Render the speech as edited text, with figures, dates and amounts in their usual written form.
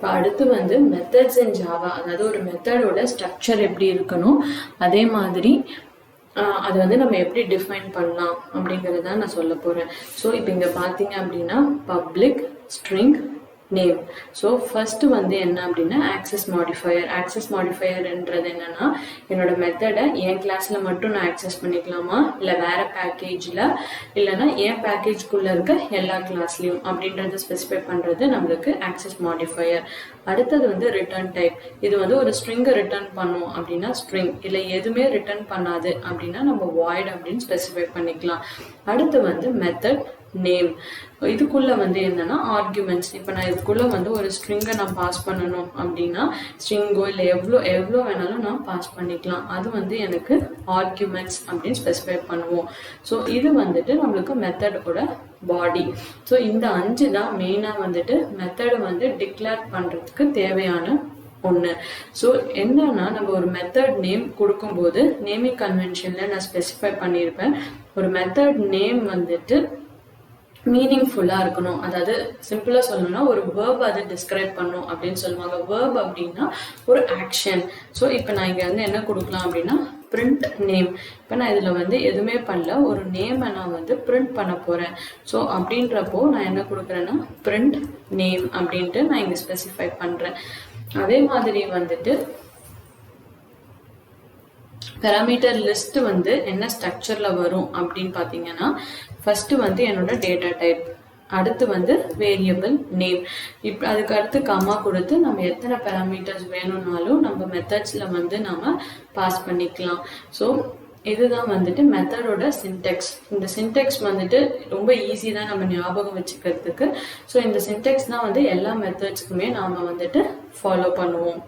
இப்போ அடுத்து வந்து மெத்தட்ஸ் இன் ஜாவா, அதாவது ஒரு மெத்தடோட ஸ்ட்ரக்சர் எப்படி இருக்கணும், அதே மாதிரி அது வந்து நம்ம எப்படி டிஃபைன் பண்ணலாம் அப்படிங்கிறத நான் சொல்ல போகிறேன். ஸோ இப்போ இங்கே பார்த்தீங்க அப்படின்னா public string name. So first வந்து என்ன அப்படின்னா ஆக்சஸ் மாடிஃபயர். ஆக்சஸ் மாடிஃபயர்ன்றது என்னன்னா என்னோட மெத்தடை என் கிளாஸ்ல மட்டும் நான் ஆக்சஸ் பண்ணிக்கலாமா, இல்லை வேற பேக்கேஜில், இல்லைன்னா என் பேக்கேஜ்குள்ள இருக்க எல்லா கிளாஸ்லையும் அப்படின்றத ஸ்பெசிஃபை பண்றது நம்மளுக்கு ஆக்சஸ் மாடிஃபயர். அடுத்தது வந்து ரிட்டர்ன் டைப். இது வந்து ஒரு ஸ்ட்ரிங்கை ரிட்டர்ன் பண்ணும் அப்படின்னா ஸ்ட்ரிங், இல்லை எதுவுமே ரிட்டர்ன் பண்ணாது அப்படின்னா நம்ம வாய்ட் அப்படின்னு ஸ்பெசிஃபை பண்ணிக்கலாம். அடுத்து வந்து மெத்தட் நேம். இதுக்குள்ள வந்து என்னன்னா ஆர்குமெண்ட்ஸ். இப்போ நான் இதுக்குள்ள வந்து ஒரு ஸ்ட்ரிங்கை நான் பாஸ் பண்ணணும் அப்படின்னா ஸ்ட்ரிங்கோ இல்லை எவ்வளோ வேணாலும் நான் பாஸ் பண்ணிக்கலாம். அது வந்து எனக்கு ஆர்குமெண்ட்ஸ் அப்படின்னு ஸ்பெசிஃபை பண்ணுவோம். ஸோ இது வந்துட்டு நம்மளுக்கு மெத்தடோட பாடி. ஸோ இந்த 5 தான் மெயினாக வந்துட்டு மெத்தடை வந்து டிக்ளேர் பண்ணுறதுக்கு தேவையான ஒன்று. ஸோ என்னன்னா நம்ம ஒரு மெத்தட் நேம் கொடுக்கும்போது நேமிங் கன்வென்ஷன்ல நான் ஸ்பெசிஃபை பண்ணியிருப்பேன். ஒரு மெத்தட் நேம் வந்துட்டு மீனிங்ஃபுல்லாக இருக்கணும். அதாவது சிம்பிளாக சொல்லணும்னா ஒரு வேர்ப் அதை டிஸ்கிரைப் பண்ணும் அப்படின்னு சொல்லுவாங்க. வேர்ப் அப்படின்னா ஒரு ஆக்ஷன். ஸோ இப்போ நான் இங்கே வந்து என்ன கொடுக்கலாம் அப்படின்னா பிரிண்ட் நேம். இப்போ நான் இதில் வந்து எதுவுமே பண்ணல, ஒரு நேமை நான் வந்து பிரிண்ட் பண்ண போகிறேன். ஸோ அப்படின்றப்போ நான் என்ன கொடுக்குறேன்னா பிரிண்ட் நேம் அப்படின்ட்டு நான் இங்கே ஸ்பெசிஃபை பண்ணுறேன். அதே மாதிரி வந்துட்டு பேராமீட்டர் லிஸ்ட் வந்து என்ன ஸ்ட்ரக்சர்ல வரும் அப்படின்னு பார்த்தீங்கன்னா ஃபர்ஸ்ட் வந்து என்னோட டேட்டா டைப், அடுத்து வந்து வேரியபிள் நேம். இப்போ அதுக்கு அடுத்து கமா கொடுத்து நம்ம எத்தனை பேராமீட்டர்ஸ் வேணும்னாலும் நம்ம மெத்தட்ஸ்ல வந்து நாம பாஸ் பண்ணிக்கலாம். ஸோ இதுதான் வந்துட்டு மெத்தடோட சின்டெக்ஸ். இந்த சின்டெக்ஸ் வந்துட்டு ரொம்ப ஈஸி தான் நம்ம ஞாபகம் வச்சுக்கிறதுக்கு. ஸோ இந்த சின்டெக்ஸ் தான் வந்து எல்லா மெத்தட்ஸ்க்குமே நாம வந்துட்டு ஃபாலோ பண்ணுவோம்.